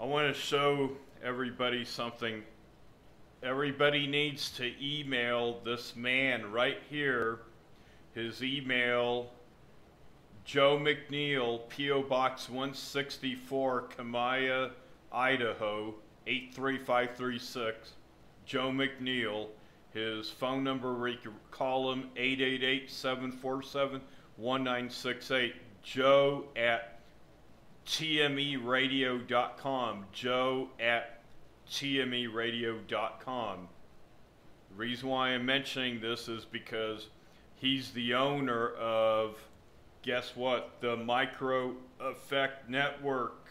I want to show everybody something. Everybody needs to email this man right here. His email, Joe McNeil, P.O. Box 164, Kamaya, Idaho, 83536. Joe McNeil. His phone number, where you can call him, 888-747-1968. Joe at tmeradio.com. Joe at tmeradio.com. The reason why I'm mentioning this is because he's the owner of, guess what, the Micro Effect Network,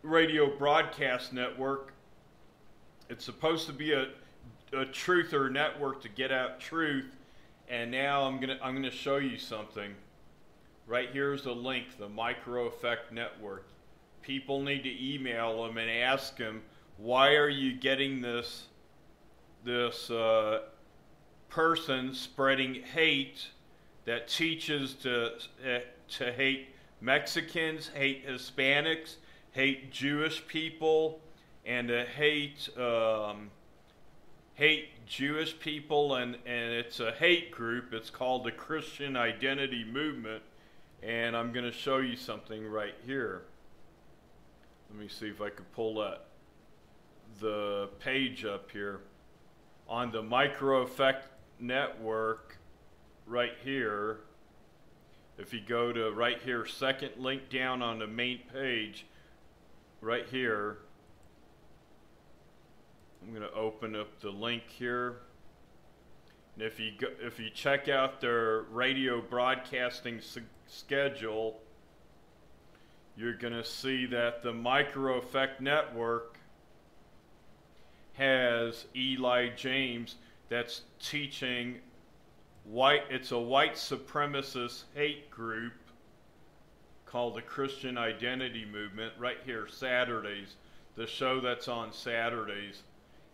radio broadcast network. It's supposed to be a truther network to get out truth, and now I'm gonna show you something. Right here's the link, the Micro Effect Network. People need to email them and ask them, why are you getting this person spreading hate that teaches to hate Mexicans, hate Hispanics, hate Jewish people, and to hate Jewish people, and it's a hate group. It's called the Christian Identity Movement, and I'm going to show you something right here. Let me see if I can pull the page up here. On the Micro Effect Network, right here, if you go to right here, second link down on the main page, right here, I'm going to open up the link here. And if you check out their radio broadcasting schedule, you're going to see that the Micro Effect Network has Eli James that's teaching it's a white supremacist hate group called the Christian Identity Movement, right here, Saturdays, the show that's on Saturdays.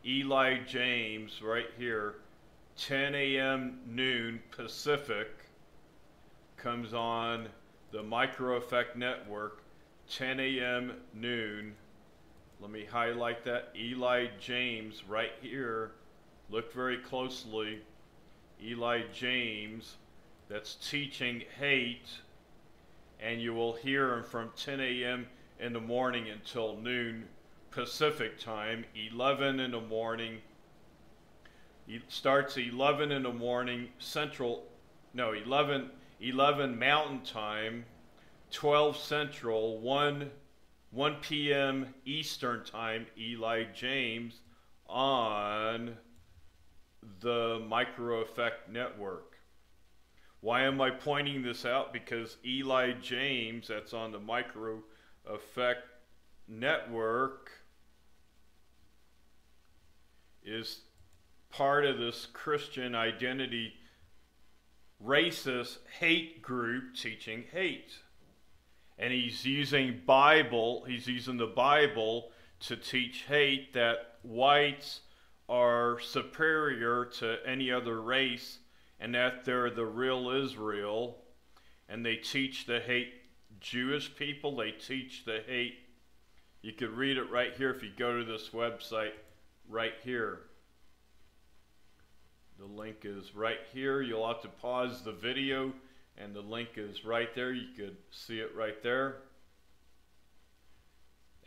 Eli James, right here, 10 a.m. noon Pacific, comes on the Micro Effect Network, 10 a.m. noon. Let me highlight that. Eli James, right here. Look very closely. Eli James, that's teaching hate, and you will hear him from 10 a.m. in the morning until noon Pacific time, 11 in the morning. It starts 11 in the morning Central, no, 11 Mountain Time, 12 Central, 1 p.m. Eastern Time, Eli James on the Micro Effect Network. Why am I pointing this out? Because Eli James, that's on the Micro Effect Network, is part of this Christian identity racist hate group teaching hate. And he's using the Bible to teach hate, that whites are superior to any other race and that they're the real Israel. And they teach to hate Jewish people. They teach to hate. You could read it right here if you go to this website right here. The link is right here. You'll have to pause the video, and the link is right there. You could see it right there.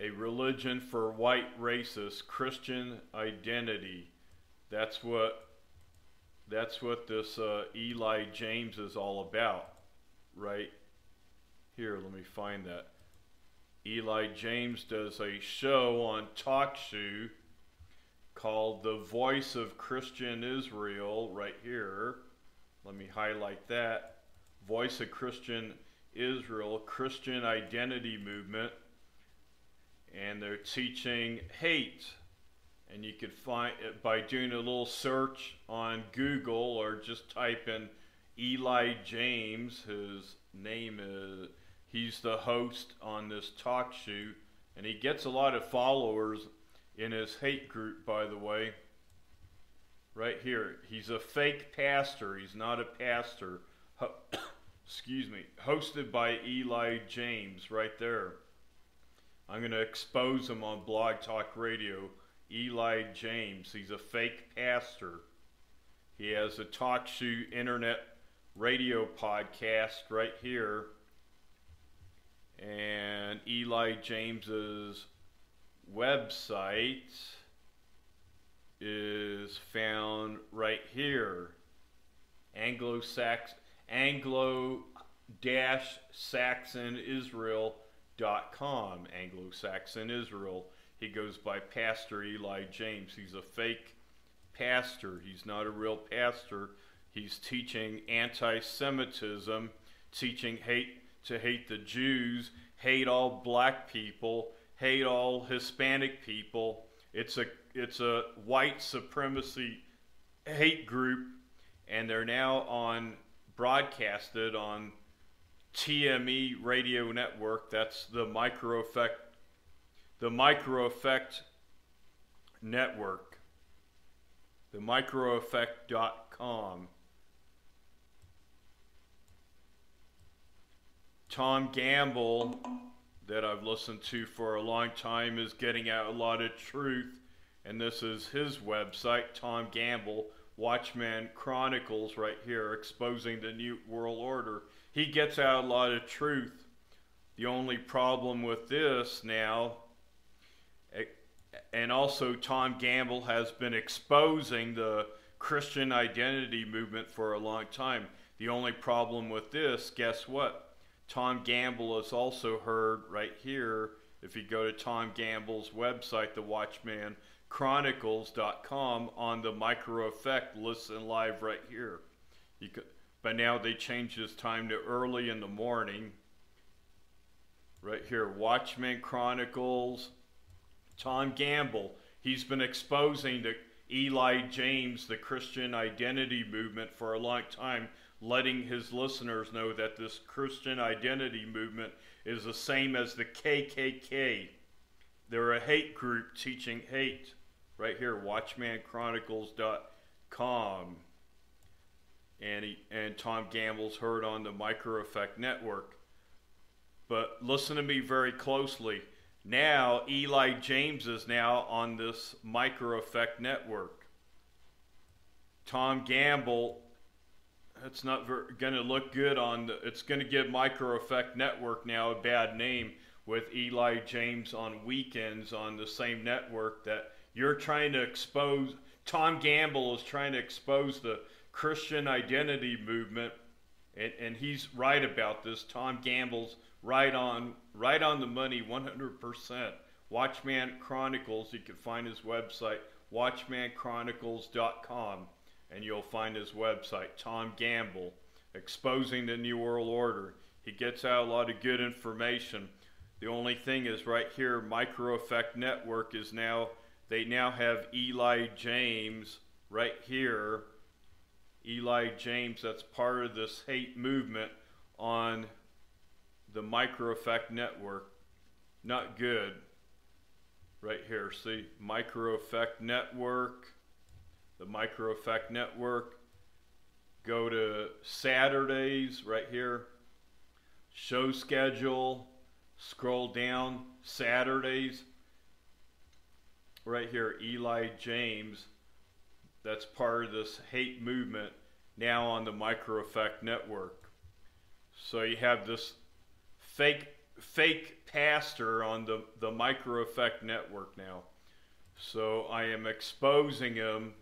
A religion for white racists, Christian identity. That's what this Eli James is all about, right here. Let me find that. Eli James does a show on TalkShoe called The Voice of Christian Israel, right here. Let me highlight that. Voice of Christian Israel, Christian Identity Movement. And they're teaching hate. And you could find it by doing a little search on Google, or just type in Eli James. His name is, he's the host on this talk show, and he gets a lot of followers in his hate group, by the way. Right here. He's a fake pastor. He's not a pastor. Excuse me. Hosted by Eli James, right there. I'm going to expose him on Blog Talk Radio. Eli James. He's a fake pastor. He has a talk show internet radio podcast right here. And Eli James's website is found right here. Anglo-Saxon-Israel.com. Anglo-Saxon Israel. He goes by Pastor Eli James. He's a fake pastor. He's not a real pastor. He's teaching anti-Semitism, teaching to hate the Jews, hate all black people, hate all Hispanic people. It's a white supremacy hate group, and they're now broadcasted on TME Radio Network. That's the Micro Effect Network. The microeffect.com. Tom Gamble, that I've listened to for a long time, is getting out a lot of truth, and this is his website, Tom Gamble, Watchman Chronicles, right here, exposing the New World Order. He gets out a lot of truth. The only problem with this now, and also Tom Gamble has been exposing the Christian identity movement for a long time. The only problem with this, guess what? Tom Gamble is also heard right here. If you go to Tom Gamble's website, the WatchmanChronicles.com, on the Micro Effect, listen live right here. But now they changed his time to early in the morning. Right here, Watchman Chronicles, Tom Gamble. He's been exposing the Eli James, the Christian identity movement, for a long time, letting his listeners know that this Christian identity movement is the same as the KKK. They're a hate group teaching hate. Right here, WatchmanChronicles.com. And Tom Gamble's heard on the Micro Effect Network. But listen to me very closely. Now, Eli James is now on this Micro Effect Network. Tom Gamble, it's not going to look good it's going to give Micro Effect Network now a bad name with Eli James on weekends on the same network that you're trying to expose. Tom Gamble is trying to expose the Christian identity movement, and he's right about this. Tom Gamble's right on the money, 100%. Watchman Chronicles, you can find his website, watchmanchronicles.com, and you'll find his website, Tom Gamble, exposing the New World Order. He gets out a lot of good information. The only thing is right here, Micro Effect Network is now, they now have Eli James right here. Eli James, that's part of this hate movement on the Micro Effect Network. Not good. Right here, see? Micro Effect Network. The Micro Effect Network. Go to Saturdays, right here. Show schedule. Scroll down. Saturdays. Right here, Eli James. That's part of this hate movement now on the Micro Effect Network. So you have this fake pastor on the Micro Effect Network now. So I am exposing him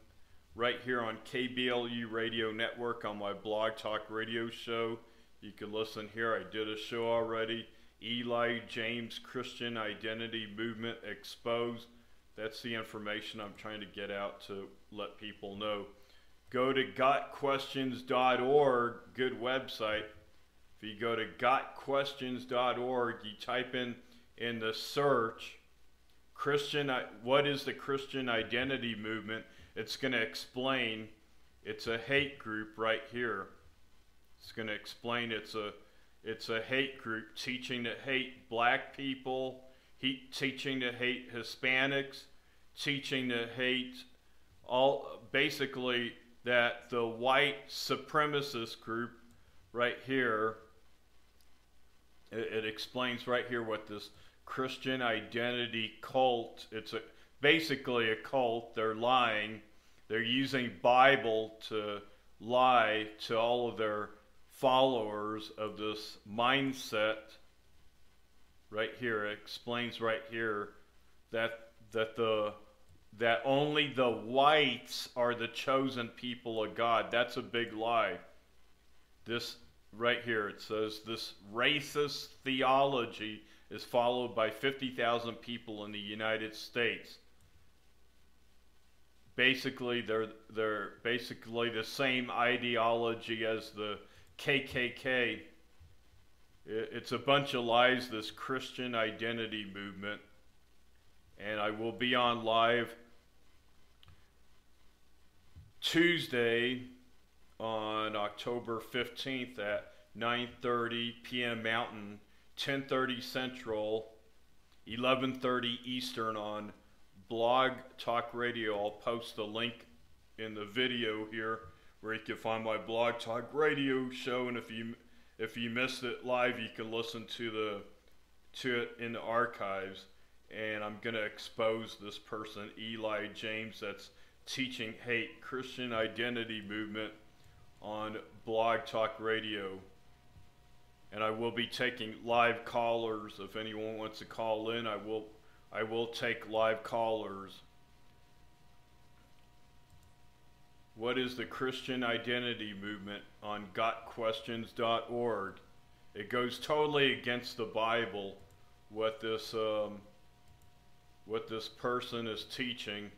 right here on KBLU-RadioNetwork on my Blog Talk Radio show. You can listen here. I did a show already. Eli James Christian Identity Movement Exposed. That's the information I'm trying to get out to let people know. Go to gotquestions.org, good website. If you go to gotquestions.org, you type in the search, what is the Christian Identity Movement? It's going to explain it's a hate group right here. It's going to explain it's a hate group teaching to hate black people, teaching to hate Hispanics, teaching to hate basically that the white supremacist group right here, it explains right here what this Christian identity cult. It's basically a cult. They're lying. They're using Bible to lie to all of their followers of this mindset. Right here, it explains right here that only the whites are the chosen people of God. That's a big lie. This right here, it says this racist theology is followed by 50,000 people in the United States. Basically, they're basically the same ideology as the KKK. It's a bunch of lies, this Christian identity movement. And I will be on live Tuesday on October 15th at 9:30 p.m. Mountain, 10:30 Central, 11:30 Eastern on Blog Talk Radio. I'll post a link in the video here where you can find my Blog Talk Radio show, and if you missed it live, you can listen to it in the archives. And I'm going to expose this person, ELI JAMES, that's teaching hate, Christian identity movement on Blog Talk Radio. And I will be taking live callers. If anyone wants to call in, I will take live callers. What is the Christian identity movement on gotquestions.org? It goes totally against the Bible, what this person is teaching.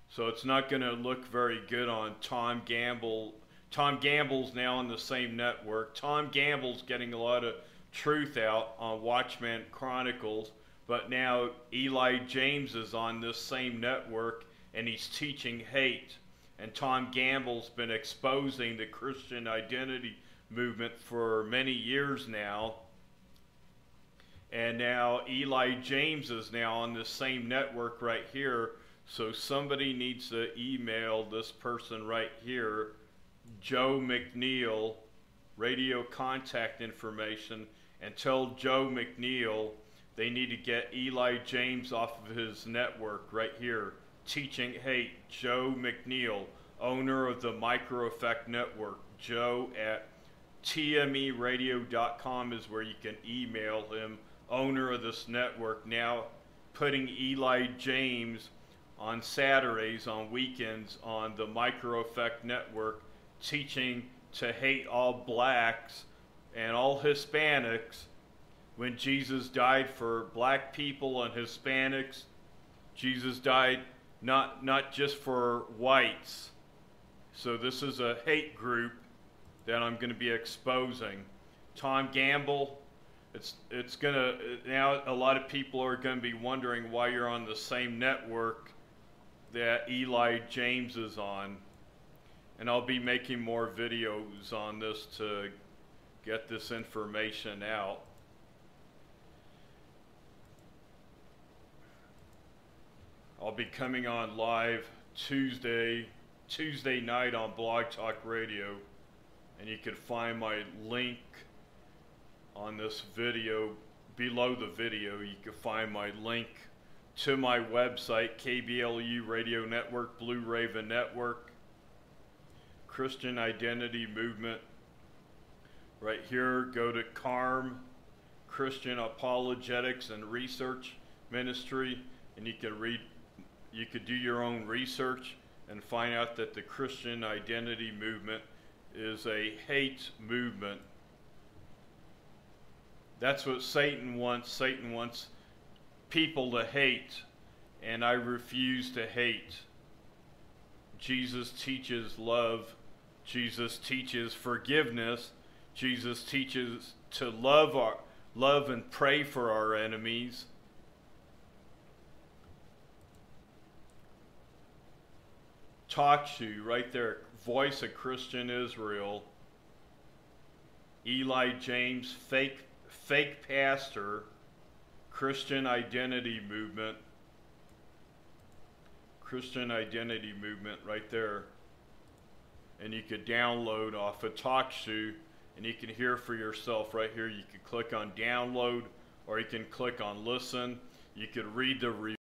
So it's not going to look very good on Tom Gamble. Tom Gamble's now on the same network. Tom Gamble's getting a lot of truth out on Watchman Chronicles, but now ELI JAMES is on this same network and he's teaching hate. And Tom Gamble's been exposing the Christian identity movement for many years now. And now ELI JAMES is now on the same network right here. So somebody needs to email this person right here, Joe McNeil, radio contact information, and tell Joe McNeil they need to get ELI JAMES off of his network right here. Teaching hate, Joe McNeil, owner of the Micro Effect Network. Joe at tmeradio.com is where you can email him. Owner of this network, now putting ELI JAMES on Saturdays, on weekends, on the Micro Effect Network, teaching to hate all blacks and all Hispanics when Jesus died for black people and Hispanics. Jesus died not just for whites. So this is a hate group that I'm going to be exposing. Tom Gamble, it's gonna, now a lot of people are going to be wondering why you're on the same network that ELI JAMES is on. And I'll be making more videos on this to get this information out. I'll be coming on live Tuesday night on Blog Talk Radio, and you can find my link on this video. Below the video, you can find my link to my website, KBLU-RadioNetwork, Blue Raven Network, Christian Identity Movement. Right here, go to CARM, Christian Apologetics and Research Ministry, and you could do your own research and find out that the Christian Identity Movement is a hate movement. That's what Satan wants. Satan wants people to hate, and I refuse to hate. Jesus teaches love. Jesus teaches forgiveness. Jesus teaches to love and pray for our enemies. TalkShoe right there, Voice of Christian Israel. ELI JAMES, fake pastor, Christian Identity Movement. Christian Identity Movement right there. And you could download off of TalkShoe, and you can hear for yourself right here. You can click on download or you can click on listen. You could read the